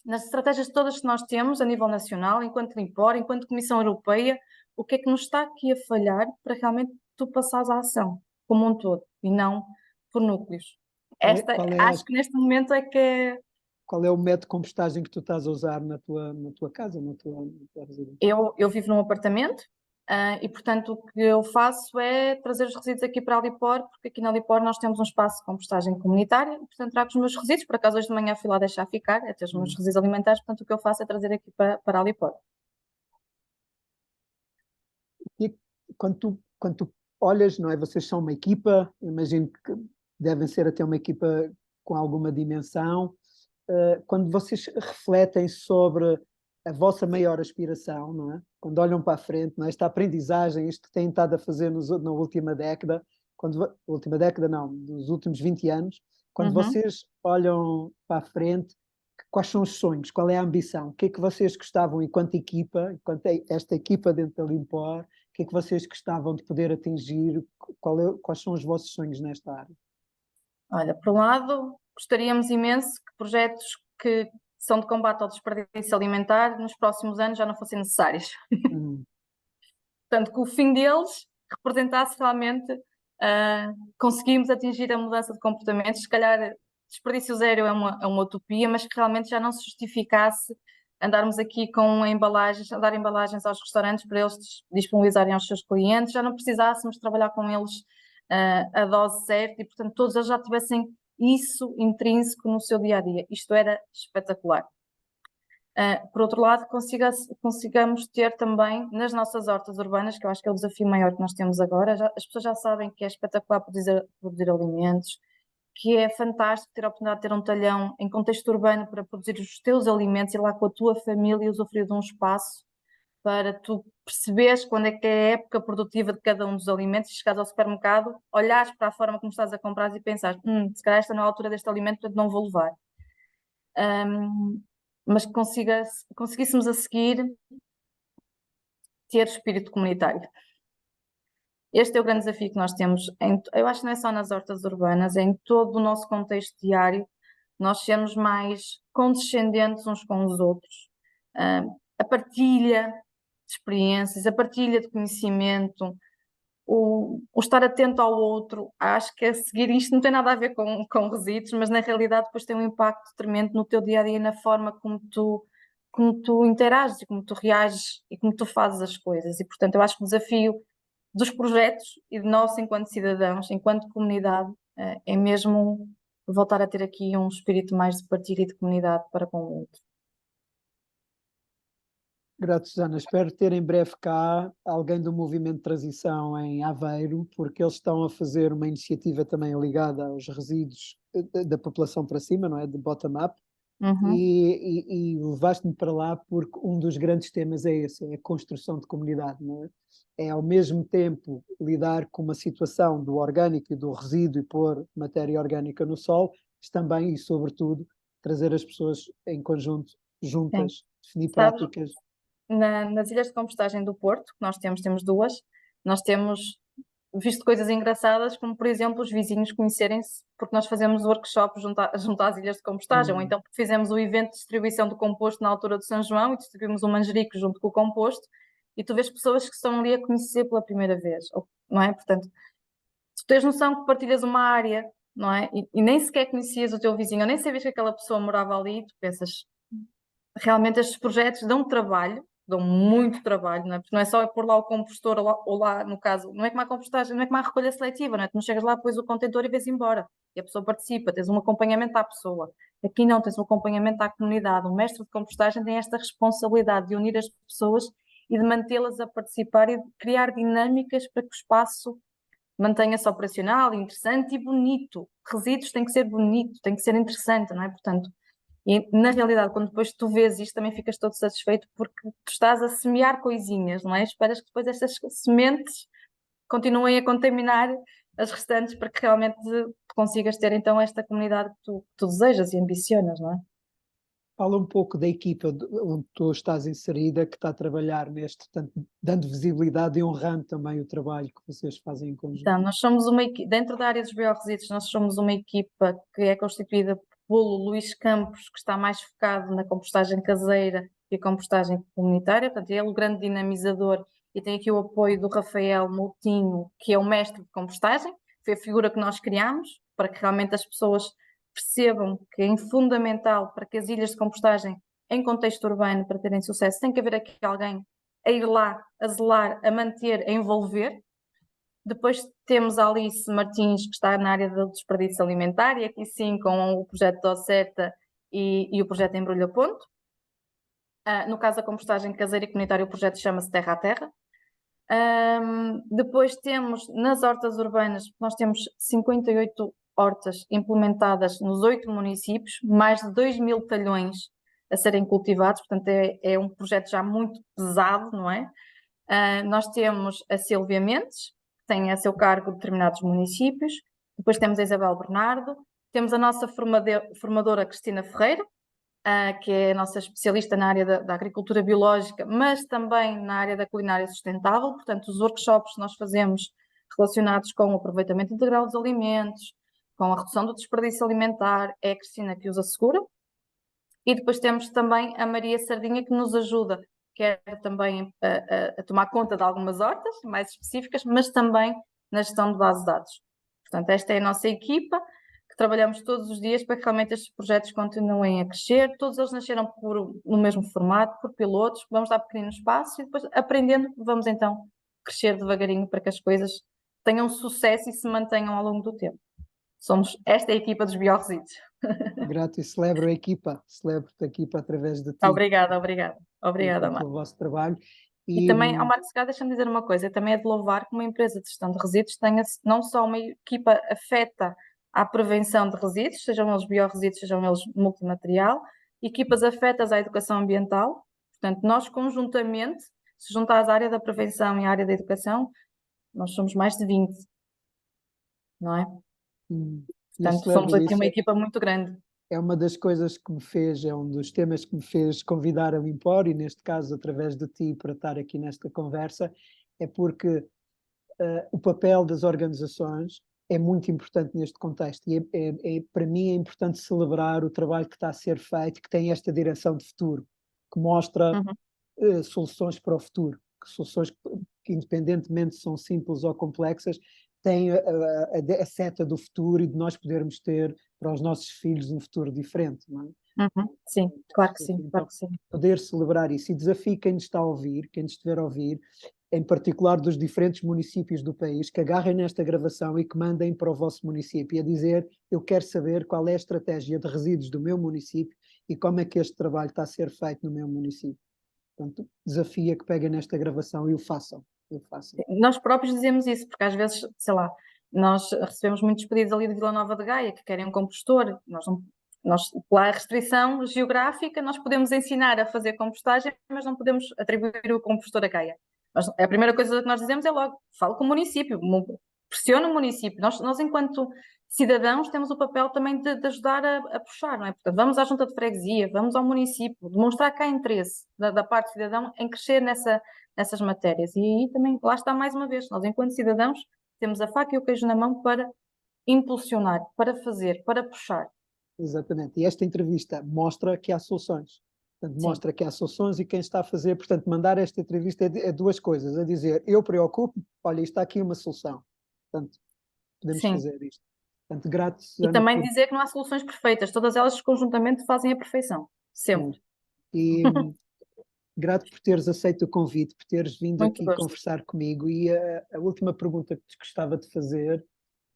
nas estratégias todas que nós temos a nível nacional, enquanto Limpor, enquanto Comissão Europeia? O que é que nos está aqui a falhar para realmente tu passares à ação como um todo e não por núcleos? Acho que neste momento é que é. Qual é o método de compostagem que tu estás a usar na tua casa, na tua residência? Eu vivo num apartamento, e, portanto, o que eu faço é trazer os resíduos aqui para a Alipor, porque aqui na Alipor nós temos um espaço de compostagem comunitária, e, portanto, trago os meus resíduos. Por acaso, hoje de manhã fui lá deixar ficar, até os meus resíduos alimentares, portanto, o que eu faço é trazer aqui para a Alipor. E quando tu olhas, não é? Vocês são uma equipa, imagino que devem ser até uma equipa com alguma dimensão. Quando vocês refletem sobre a vossa maior aspiração, não é? Quando olham para a frente, não é? Esta aprendizagem, isto que têm estado a fazer na última década, última década não, dos últimos 20 anos, quando vocês olham para a frente, quais são os sonhos, qual é a ambição, o que é que vocês gostavam enquanto equipa, enquanto esta equipa dentro da Limpor, o que é que vocês gostavam de poder atingir, quais são os vossos sonhos nesta área? Olha, por um lado, gostaríamos imenso que projetos que são de combate ao desperdício alimentar nos próximos anos já não fossem necessários. Portanto, que o fim deles representasse realmente conseguimos atingir a mudança de comportamentos. Se calhar desperdício zero é uma utopia, mas que realmente já não se justificasse andarmos aqui com embalagens, a dar embalagens aos restaurantes para eles disponibilizarem aos seus clientes, já não precisássemos trabalhar com eles a dose certa e, portanto, todos eles já tivessem isso intrínseco no seu dia-a-dia. Isto era espetacular. Por outro lado, consigamos ter também nas nossas hortas urbanas, que eu acho que é o desafio maior que nós temos agora, as pessoas já sabem que é espetacular produzir alimentos, que é fantástico ter a oportunidade de ter um talhão em contexto urbano para produzir os teus alimentos, ir lá com a tua família e usufruir de um espaço para tu perceberes quando é que é a época produtiva de cada um dos alimentos, e chegares ao supermercado, olhares para a forma como estás a comprar e pensares, se calhar esta não é a altura deste alimento, portanto não vou levar. Mas que conseguíssemos a seguir ter espírito comunitário. Este é o grande desafio que nós temos, eu acho que não é só nas hortas urbanas, é em todo o nosso contexto diário, nós sermos mais condescendentes uns com os outros. A partilha de experiências, a partilha de conhecimento, o estar atento ao outro, acho que a seguir isto não tem nada a ver com resíduos, mas na realidade depois tem um impacto tremendo no teu dia-a-dia, na forma como tu interages e como tu reages e como tu fazes as coisas. E, portanto, eu acho que o desafio dos projetos e de nós, enquanto cidadãos, enquanto comunidade, é mesmo voltar a ter aqui um espírito mais de partilha e de comunidade para com o outro. Grato, Susana. Espero ter em breve cá alguém do Movimento de Transição em Aveiro, porque eles estão a fazer uma iniciativa também ligada aos resíduos da população para cima, não é? De bottom-up. E levaste-me para lá porque um dos grandes temas é esse, é a construção de comunidade, não é? É ao mesmo tempo lidar com uma situação do orgânico e do resíduo e pôr matéria orgânica no solo, mas também e sobretudo trazer as pessoas em conjunto, juntas, definir práticas. Nas ilhas de compostagem do Porto, que nós temos duas, nós temos visto coisas engraçadas, como por exemplo os vizinhos conhecerem-se, porque nós fazemos workshops junto às ilhas de compostagem, ou então porque fizemos o evento de distribuição do composto na altura do São João e distribuímos um manjerico junto com o composto, e tu vês pessoas que estão ali a conhecer pela primeira vez, não é? Portanto, tu tens noção que partilhas uma área não é? E nem sequer conhecias o teu vizinho, ou nem sabias que aquela pessoa morava ali, e tu pensas, realmente estes projetos dão trabalho, dão muito trabalho, não é? Porque não é só pôr lá o compostor ou lá, no caso, não é como a compostagem, não é como a recolha seletiva, não é? Tu não chegas lá, pões o contentor e vais embora. E a pessoa participa, tens um acompanhamento à pessoa. Aqui não, tens um acompanhamento à comunidade. O mestre de compostagem tem esta responsabilidade de unir as pessoas e de mantê-las a participar e de criar dinâmicas para que o espaço mantenha-se operacional, interessante e bonito. Resíduos tem que ser bonito, tem que ser interessante, não é? Portanto, e na realidade, quando depois tu vês isto, também ficas todo satisfeito porque tu estás a semear coisinhas, não é? Esperas que depois estas sementes continuem a contaminar as restantes para que realmente consigas ter então esta comunidade que tu desejas e ambicionas, não é? Fala um pouco da equipa onde tu estás inserida, que está a trabalhar neste, portanto, dando visibilidade e honrando também o trabalho que vocês fazem em conjunto. Então, nós somos uma equipa, dentro da área dos biorresíduos, nós somos uma equipa que é constituída pelo Luís Campos, que está mais focado na compostagem caseira e a compostagem comunitária, portanto, ele é o grande dinamizador, e tem aqui o apoio do Rafael Moutinho, que é o mestre de compostagem, foi a figura que nós criámos, para que realmente as pessoas percebam que é fundamental para que as ilhas de compostagem, em contexto urbano, para terem sucesso, tem que haver aqui alguém a ir lá, a zelar, a manter, a envolver. Depois temos a Alice Martins, que está na área do desperdício alimentar, e aqui sim com o projeto da Ocerta e o projeto Embrulha Ponto. No caso da compostagem caseira e comunitária, o projeto chama-se Terra a Terra. Depois temos nas hortas urbanas, nós temos 58 hortas implementadas nos 8 municípios, mais de 2.000 talhões a serem cultivados, portanto é um projeto já muito pesado, não é? Nós temos a Silvia Mendes, que tem a seu cargo determinados municípios, depois temos a Isabel Bernardo, temos a nossa formadora Cristina Ferreira, que é a nossa especialista na área da agricultura biológica, mas também na área da culinária sustentável, portanto os workshops que nós fazemos relacionados com o aproveitamento integral dos alimentos, com a redução do desperdício alimentar, é a Cristina que os assegura. E depois temos também a Maria Sardinha, que nos ajuda, quer também a tomar conta de algumas hortas mais específicas, mas também na gestão de base de dados. Portanto, esta é a nossa equipa, que trabalhamos todos os dias para que realmente estes projetos continuem a crescer. Todos eles nasceram no mesmo formato, por pilotos, vamos dar pequeninos passos e depois, aprendendo, vamos então crescer devagarinho para que as coisas tenham sucesso e se mantenham ao longo do tempo. Somos esta é a equipa dos biorresíduos. Grato e celebro a equipa através de ti. Obrigada, obrigada. Obrigada, pelo vosso trabalho. E também, ao Marcos, deixa-me dizer uma coisa, também é de louvar que uma empresa de gestão de resíduos tenha não só uma equipa afeta à prevenção de resíduos, sejam eles biorresíduos, sejam eles multimaterial, equipas afetas à educação ambiental. Portanto, nós conjuntamente, se juntares a área da prevenção e a área da educação, nós somos mais de 20, não é? Portanto, somos aqui uma equipa muito grande. É uma das coisas que me fez, é um dos temas que me fez convidar a Limpor, e neste caso através de ti para estar aqui nesta conversa, é porque o papel das organizações é muito importante neste contexto, e para mim é importante celebrar o trabalho que está a ser feito, que tem esta direção de futuro, que mostra soluções para o futuro, soluções que independentemente se são simples ou complexas, têm a seta do futuro e de nós podermos ter para os nossos filhos um futuro diferente, não é? Sim, claro que sim, então, claro que sim. Poder celebrar isso, e desafio quem nos está a ouvir, quem nos estiver a ouvir, em particular dos diferentes municípios do país, que agarrem nesta gravação e que mandem para o vosso município, a dizer: eu quero saber qual é a estratégia de resíduos do meu município e como é que este trabalho está a ser feito no meu município. Portanto, desafio a que peguem nesta gravação e o façam. Nós próprios dizemos isso, porque às vezes, sei lá, nós recebemos muitos pedidos ali de Vila Nova de Gaia que querem um compostor. Nós, pela restrição geográfica, nós podemos ensinar a fazer compostagem, mas não podemos atribuir o compostor a Gaia. A primeira coisa que nós dizemos é logo: fale com o município, pressione o município. Nós, enquanto cidadãos, temos o papel também de ajudar a puxar, não é? Portanto, vamos à junta de freguesia, vamos ao município, demonstrar que há interesse da parte do cidadão em crescer nessas matérias. E aí também, lá está mais uma vez, nós enquanto cidadãos temos a faca e o queijo na mão para impulsionar, para fazer, para puxar. Exatamente, e esta entrevista mostra que há soluções. Portanto, mostra que há soluções, e quem está a fazer, portanto, mandar esta entrevista é duas coisas, a dizer: eu preocupo, olha, está aqui uma solução. Portanto, podemos fazer isto. Portanto, grato, E Susana, também dizer que não há soluções perfeitas, todas elas conjuntamente fazem a perfeição, sempre. e grato por teres aceito o convite, por teres vindo Muito aqui gosto. conversar comigo. E a última pergunta que te gostava de fazer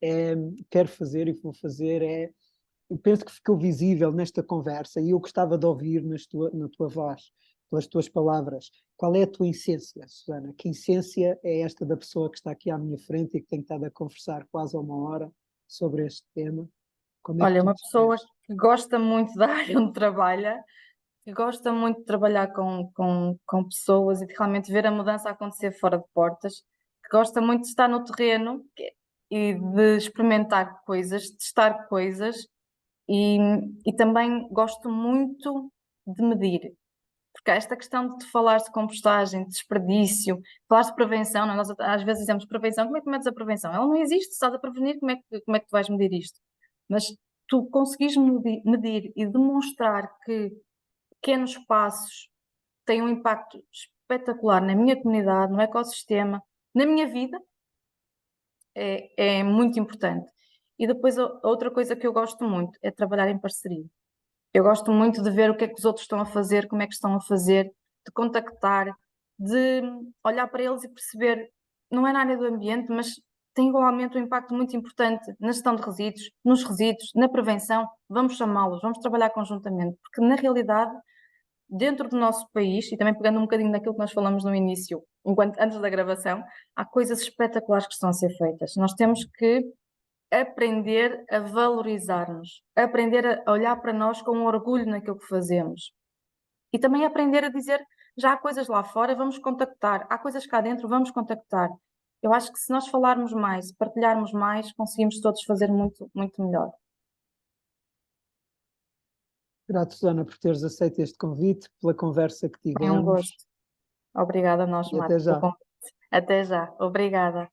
é, quero fazer e vou fazer, eu penso que ficou visível nesta conversa e eu gostava de ouvir na tua voz, pelas tuas palavras. Qual é a tua essência, Susana? Que essência é esta da pessoa que está aqui à minha frente e que tem estado a conversar quase há uma hora sobre este tema? Como é que Olha, tu uma te pessoa sentes? que gosta muito da área onde trabalha, que gosta muito de trabalhar com pessoas e de realmente ver a mudança acontecer fora de portas, que gosta muito de estar no terreno e de experimentar coisas, testar coisas e, e também gosto muito de medir. Porque há esta questão de tu falares de compostagem, de desperdício, falares de prevenção, não é? Nós às vezes dizemos prevenção, como é que medes a prevenção? Ela não existe, se estás a prevenir, como é que tu vais medir isto? Mas tu conseguires medir e demonstrar que pequenos passos têm um impacto espetacular na minha comunidade, no ecossistema, na minha vida, é muito importante. E depois a outra coisa que eu gosto muito é trabalhar em parceria. Eu gosto muito de ver o que é que os outros estão a fazer, como é que estão a fazer, de contactar, de olhar para eles e perceber, não é na área do ambiente, mas tem igualmente um impacto muito importante na gestão de resíduos, nos resíduos, na prevenção. Vamos chamá-los, vamos trabalhar conjuntamente, porque na realidade, dentro do nosso país, e também pegando um bocadinho daquilo que nós falamos no início, antes da gravação, há coisas espetaculares que estão a ser feitas. Nós temos que aprender a valorizar-nos, aprender a olhar para nós com orgulho naquilo que fazemos e também aprender a dizer, já há coisas lá fora, vamos contactar, há coisas cá dentro, vamos contactar. Eu acho que se nós falarmos mais, partilharmos mais, conseguimos todos fazer muito, muito melhor. Grato, Susana, por teres aceito este convite, pela conversa que É um tivemos gosto. Obrigada a nós, e até Marco, pelo já. convite. Até já. Obrigada.